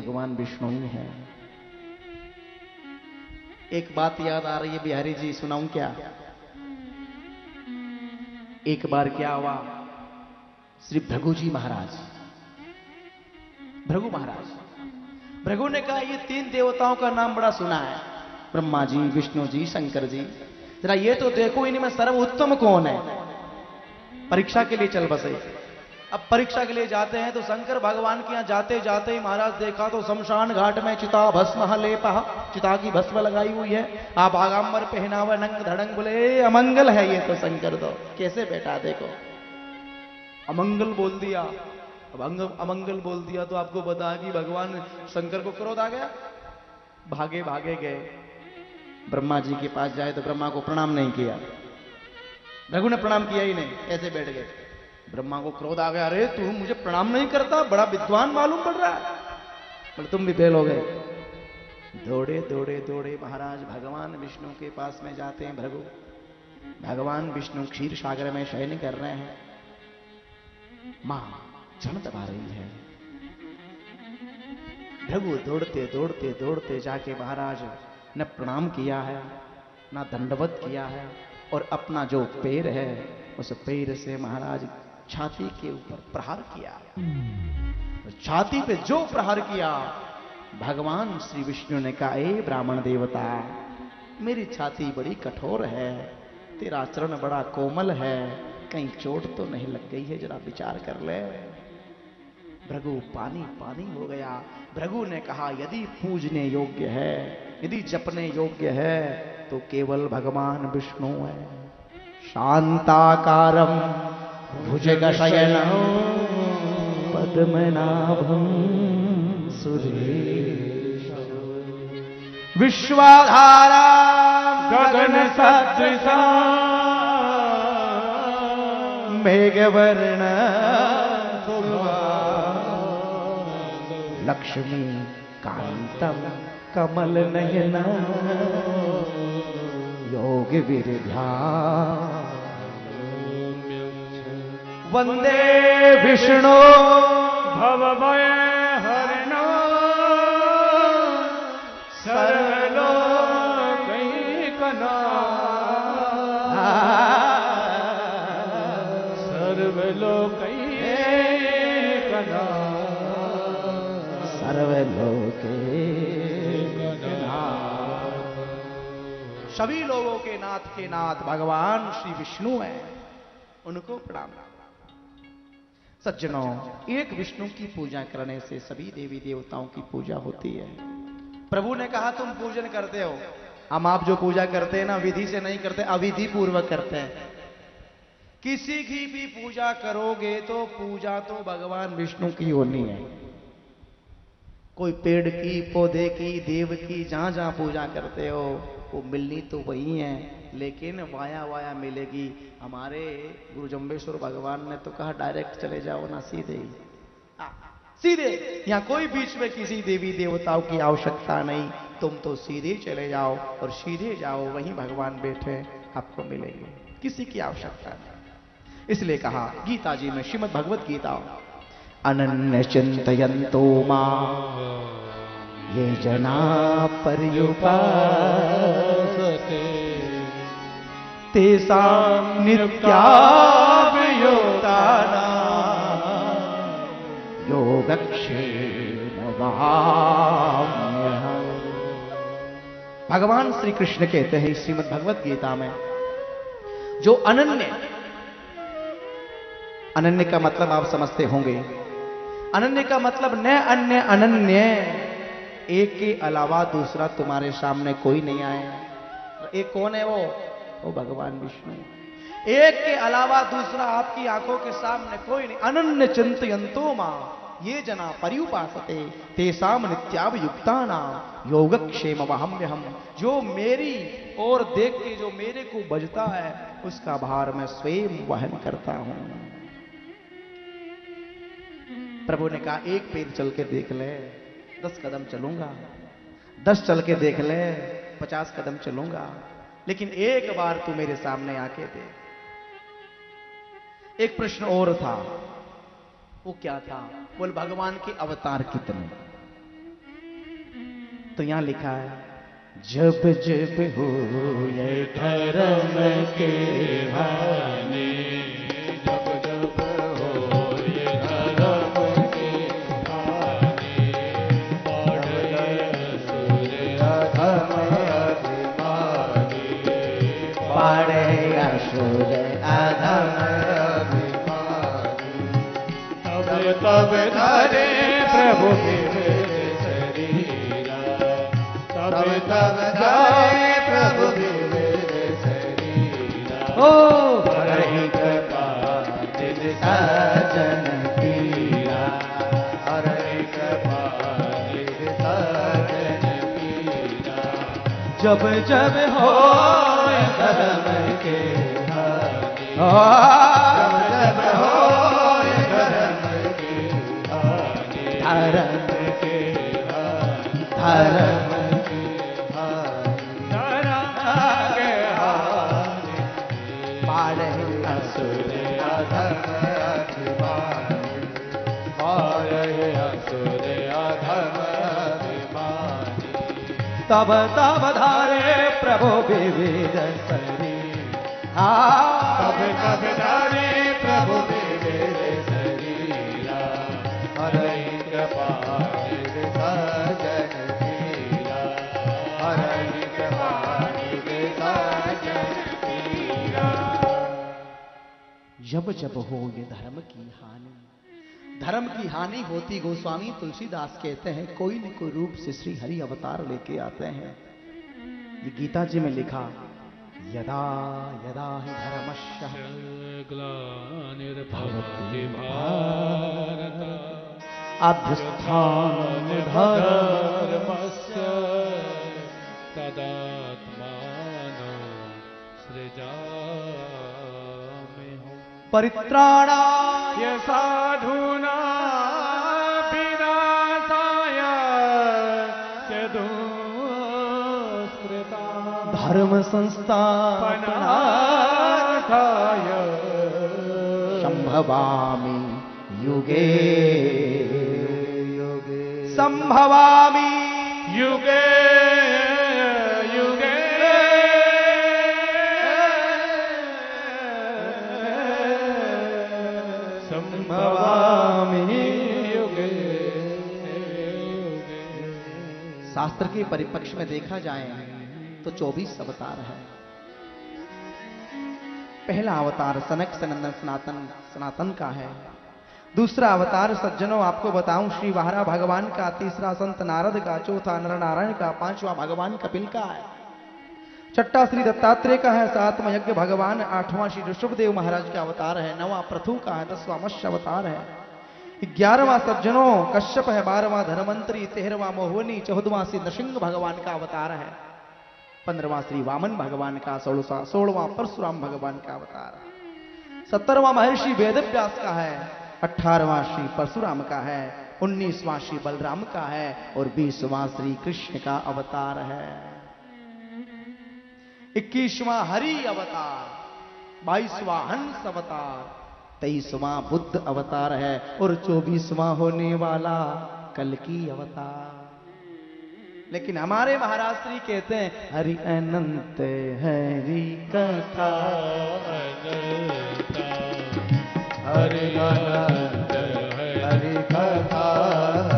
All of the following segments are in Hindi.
भगवान विष्णु ही हैं। एक बात याद आ रही है बिहारी जी, सुनाऊं क्या? एक बार क्या हुआ, श्री भृगु जी महाराज, भृगु महाराज, भृगु ने कहा ये तीन देवताओं का नाम बड़ा सुना है, ब्रह्मा जी, विष्णु जी, शंकर जी, जरा ये तो देखो इन्हीं में सर्वोत्तम कौन है। परीक्षा के लिए चल बसे। अब परीक्षा के लिए जाते हैं तो शंकर भगवान के यहां जाते जाते ही महाराज देखा तो शमशान घाट में चिता भस्म लेपा, चिता की भस्म लगाई हुई है, आप आगाम्बर पहना हुआ, नंग धड़ंग, बोले अमंगल है ये तो शंकर। तो कैसे बेटा देखो, अमंगल बोल दिया। अब अमंगल बोल दिया तो आपको बता कि भगवान शंकर को क्रोध आ गया, भागे भागे गए ब्रह्मा जी के पास। जाए तो ब्रह्मा को प्रणाम नहीं किया, रघु ने प्रणाम किया ही नहीं, ऐसे बैठ गए। ब्रह्मा को क्रोध आ गया, अरे तू मुझे प्रणाम नहीं करता, बड़ा विद्वान मालूम पड़ रहा है। बोले तुम भी फेल हो गए। दौड़े दौड़े दौड़े महाराज भगवान विष्णु के पास में जाते हैं। भृगु, भगवान विष्णु क्षीर सागर में शयन कर रहे हैं, मां जन दबा रही है। भृगु दौड़ते दौड़ते दौड़ते जाके महाराज न प्रणाम किया है, ना दंडवत किया है, और अपना जो पैर है उस पैर से महाराज छाती के ऊपर प्रहार किया। छाती पे जो प्रहार किया, भगवान श्री विष्णु ने कहा, ए ब्राह्मण देवता, मेरी छाती बड़ी कठोर है, तेरा चरण बड़ा कोमल है, कहीं चोट तो नहीं लग गई है, जरा विचार कर ले। भृगु पानी पानी हो गया। भृगु ने कहा, यदि पूजने योग्य है, यदि जपने योग्य है तो केवल भगवान विष्णु है। शांताकारं भुजगशयनं पद्मनाभं सुरेशं विश्वाधारं गगनसदृशं मेघवर्णं लक्ष्मी कांतं कमल नयनं योग विरध्या वंदे विष्णु भवभय हरिणो सर्वलोकैकनाथ सर्वलोके सभी लोगों के नाथ के नाथ भगवान श्री विष्णु हैं, उनको प्रणाम। सज्जनों, एक विष्णु की पूजा करने से सभी देवी देवताओं की पूजा होती है। प्रभु ने कहा तुम पूजन करते हो, हम आप जो पूजा करते हैं ना विधि से नहीं करते, अविधि पूर्वक करते हैं। किसी की भी पूजा करोगे तो पूजा तो भगवान विष्णु की होनी है। कोई पेड़ की, पौधे की, देव की, जहां जहां पूजा करते हो वो मिलनी तो वही है, लेकिन वाया वाया मिलेगी। हमारे गुरु जम्बेश्वर भगवान ने तो कहा डायरेक्ट चले जाओ ना, सीधे सीधे, यहाँ कोई बीच में किसी देवी देवताओं की आवश्यकता नहीं, तुम तो सीधे चले जाओ और सीधे जाओ, वहीं भगवान बैठे आपको मिलेंगे, किसी की आवश्यकता नहीं। इसलिए कहा गीता जी में, श्रीमद् भगवत गीता, अनन्य चिंतयन्तो मां ये जना पर्युपासते तेषां नित्याभियुक्तानां योगक्षेम वहाम्यहम्। भगवान श्री कृष्ण कहते हैं श्रीमद् भगवत गीता में, जो अनन्य, अनन्य का मतलब आप समझते होंगे, अनन्य का मतलब न अन्य अनन्य, एक के अलावा दूसरा तुम्हारे सामने कोई नहीं आए। एक कौन है वो भगवान विष्णु। एक के अलावा दूसरा आपकी आंखों के सामने कोई नहीं। अनन्य चिंतयन्तो मां ये जना पर्युपासते तेषां नित्याभियुक्तानां योगक्षेम वहाम्यहम्। जो मेरी ओर देख के जो मेरे को बजता है उसका भार मैं स्वयं वहन करता हूं। प्रभु ने कहा एक पैर चल के देख ले, 10 कदम चलूंगा, 10 चल के देख ले, 50 कदम चलूंगा, लेकिन एक बार तू मेरे सामने आके दे। एक प्रश्न और था, वो क्या था? बोल भगवान के अवतार कितने? तो यहां लिखा है, जब जब हो ये धर्म के हानि, जब जब हो ये धर्म के हानि, बढ़े असुर अधम अभिमानी, पाड़े असुर अधम अभिमानी, तब तब धरे प्रभु विविध शरीरा, तब तब धरे प्रभु विविध शरीरा, ओ हरि कृपा निज सजन पीरा, हरि कृपा निज सजन पीरा, जब जब हो धर्म के हानि, ओ जब हो धर्म की हानि, धर्म के हानि, धर्म की हानि, धर्म के हानि, पाड़े असुर अधम अभिमानी, पारहि असुर अधम अभिमानी, तब तब धारे प्रभु विविध शरीर, तब तब धरे प्रभु विविध शरीरा, हरि कृपा निज सजन पीरा, हरि कृपा निज सजन पीरा। जब जब हो ये धर्म की हानि, धर्म की हानि होती गोस्वामी तुलसीदास कहते हैं कोई न कोई रूप से श्री हरि अवतार लेके आते हैं। ये गीता जी में लिखा, यदा यदा हि धर्मस्य ग्लानिर्भवति भारत अभ्युत्थानं धर्मस्य धर्मस्य तदात्मानं सृजाम्यहम्। परित्राणाय ये साधूना विनाशाय च दुष्कृता धर्म संस्थापनार्थाय संभवामि युगे युगे, संभवामि युगे युगे संभवामि युगे। शास्त्र के परिपक्ष में देखा जाए तो 24 अवतार है। पहला अवतार सनक सनंदन सनातन का है। दूसरा अवतार सज्जनों आपको बताऊं श्री वाहरा भगवान का, तीसरा संत नारद का, चौथा नर नारायण का, पांचवा भगवान कपिल का है, छठा श्री दत्तात्रेय का है, सातवां यज्ञ भगवान, आठवां श्री ऋषभदेव महाराज का अवतार है, नवां पृथु का है, 10वां मत्स्य अवतार है, 11वां सज्जनों कश्यप है, 12वां धनवंतरी, 13वां मोहनी, 14वां श्री नृसिंह भगवान का अवतार है, 15वां श्री वामन भगवान का, 16वां परशुराम भगवान का अवतार है, 17वां महर्षि वेदव्यास का है, 18वां श्री परशुराम का है, 19वां श्री बलराम का है और 20वां श्री कृष्ण का अवतार है। 21वां हरि अवतार, 22वां हंस अवतार, 23वां बुद्ध अवतार है और 24वां होने वाला कल्कि अवतार। लेकिन हमारे महाराज श्री कहते हैं हरि अनंत हरि कथा, हरि अनंत हरि कथा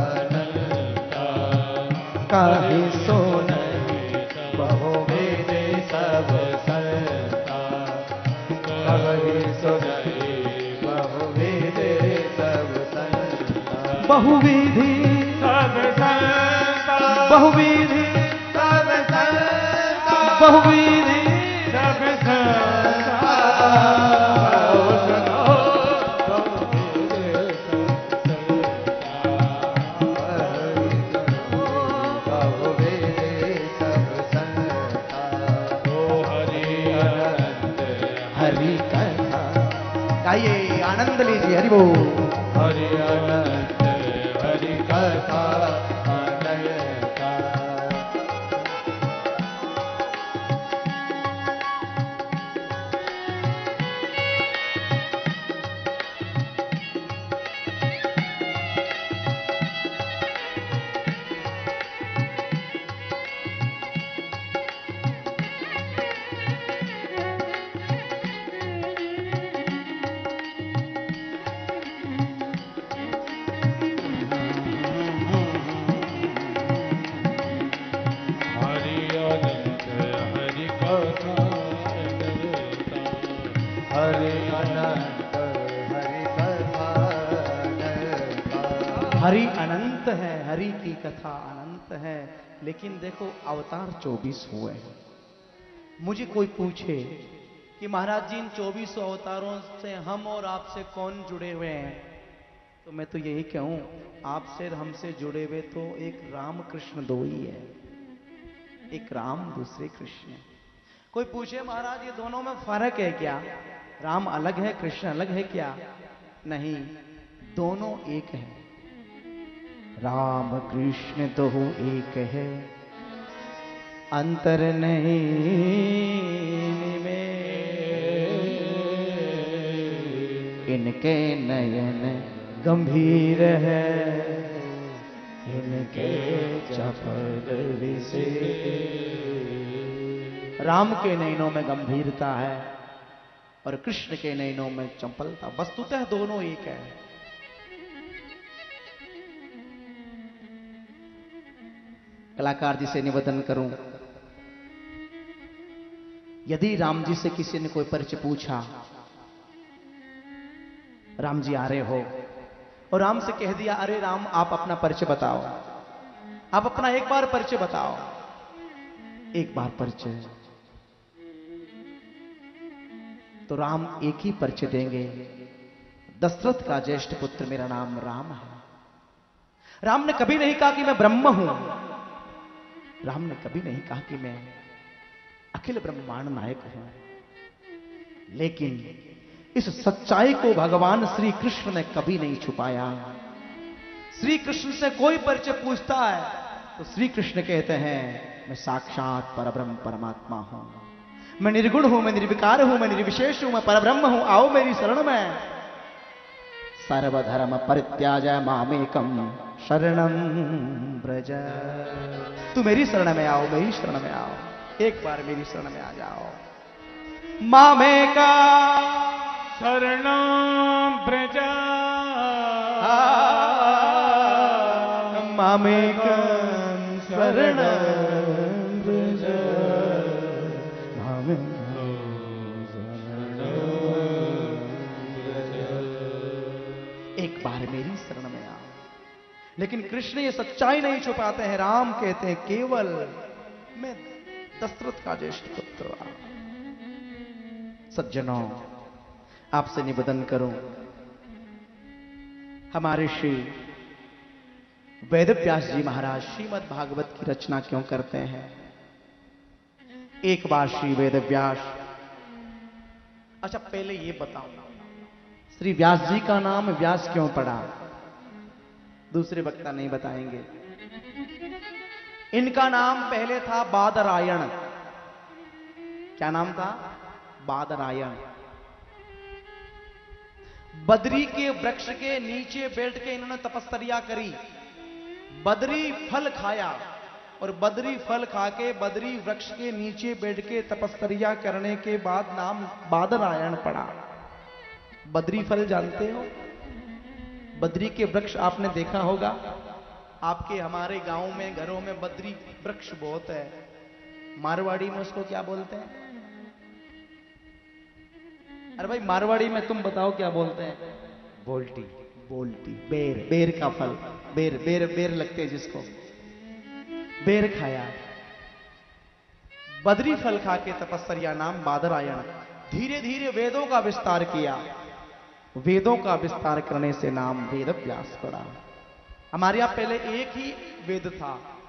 अनंता, काहे सो बहुविध सब संता, कहि सुनहि बहुविध सब संता, बहुविधि सब संता, बहुविधि सब संता, बहुविधि सब संता, हरि कथा गाइए, आनंद लीजिए, हरि बोल। हरि अनंत हरि कथा अनंता। है, हरि की कथा अनंत है, लेकिन देखो अवतार 24 हुए हैं। मुझे कोई पूछे कि महाराज जी इन 24 अवतारों से हम और आपसे कौन जुड़े हुए हैं, तो मैं तो यही कहूं, आपसे हमसे जुड़े हुए तो एक राम कृष्ण दो ही है, एक राम दूसरे कृष्ण। कोई पूछे महाराज ये दोनों में फर्क है क्या, राम अलग है कृष्ण अलग है क्या? नहीं, दोनों एक है। राम कृष्ण तो एक है, अंतर नहीं में, इनके नयन गंभीर है, इनके चपल से। राम के नयनों में गंभीरता है और कृष्ण के नयनों में चंपलता। वस्तुतः दोनों एक है। कलाकार जी से निवेदन करूं, यदि राम जी से किसी ने कोई परिचय पूछा, राम जी आ रहे हो, और राम से कह दिया अरे राम आप अपना परिचय बताओ, आप अपना एक बार परिचय बताओ, एक बार परिचय, तो राम एक ही परिचय देंगे, दशरथ का ज्येष्ठ पुत्र मेरा नाम राम है। राम ने कभी नहीं कहा कि मैं ब्रह्म हूं, राम ने कभी नहीं कहा कि मैं अखिल ब्रह्मांड नायक हूं, लेकिन इस सच्चाई को भगवान श्री कृष्ण ने कभी नहीं छुपाया। श्री कृष्ण से कोई परिचय पूछता है तो श्री कृष्ण कहते हैं मैं साक्षात परब्रह्म परमात्मा हूं, मैं निर्गुण हूं, मैं निर्विकार हूं, मैं निर्विशेष हूं, मैं परब्रह्म हूं, आओ मेरी शरण में। सर्वधर्म परित्याज्य मामेकम शरणं व्रज। तू मेरी शरण में आओ, मेरी शरण में आओ, एक बार मेरी शरण में आ जाओ। मामेका शरणं व्रज, मामेकं शरणं व्रज, मामेकं शरणं व्रज। एक बार मेरी शरण में आओ। लेकिन कृष्ण ये सच्चाई नहीं छुपाते हैं। राम कहते हैं केवल मैं दशरथ का ज्येष्ठ पुत्र। सज्जनों, आपसे निवेदन करूं, हमारे श्री वेद व्यास जी महाराज श्रीमद् भागवत की रचना क्यों करते हैं? एक बार श्री वेद व्यास, अच्छा पहले ये बताओ, श्री व्यास जी का नाम व्यास क्यों पड़ा? दूसरे वक्ता नहीं बताएंगे। इनका नाम पहले था बादरायण। क्या नाम था? बादरायण। बद्री के वृक्ष के नीचे बैठ के इन्होंने तपस्या करी, बद्री फल खाया, और बद्री फल खा के बद्री वृक्ष के नीचे बैठ के तपस्या करने के बाद नाम बादरायण पड़ा। बद्री फल जानते हो? बद्री के वृक्ष आपने देखा होगा, आपके हमारे गांव में घरों में बद्री वृक्ष बहुत है। मारवाड़ी में उसको क्या बोलते हैं? अरे भाई मारवाड़ी में तुम बताओ क्या बोलते हैं? बोल्टी। बोल्टी, बेर, बेर का फल, बेर बेर बेर लगते हैं जिसको, बेर खाया। बद्री फल खा के तपस्या, नाम बादरायण। धीरे धीरे वेदों का विस्तार किया, वेदों का विस्तार करने से नाम वेद व्यास पड़ा। हमारे यहां पहले एक ही वेद था,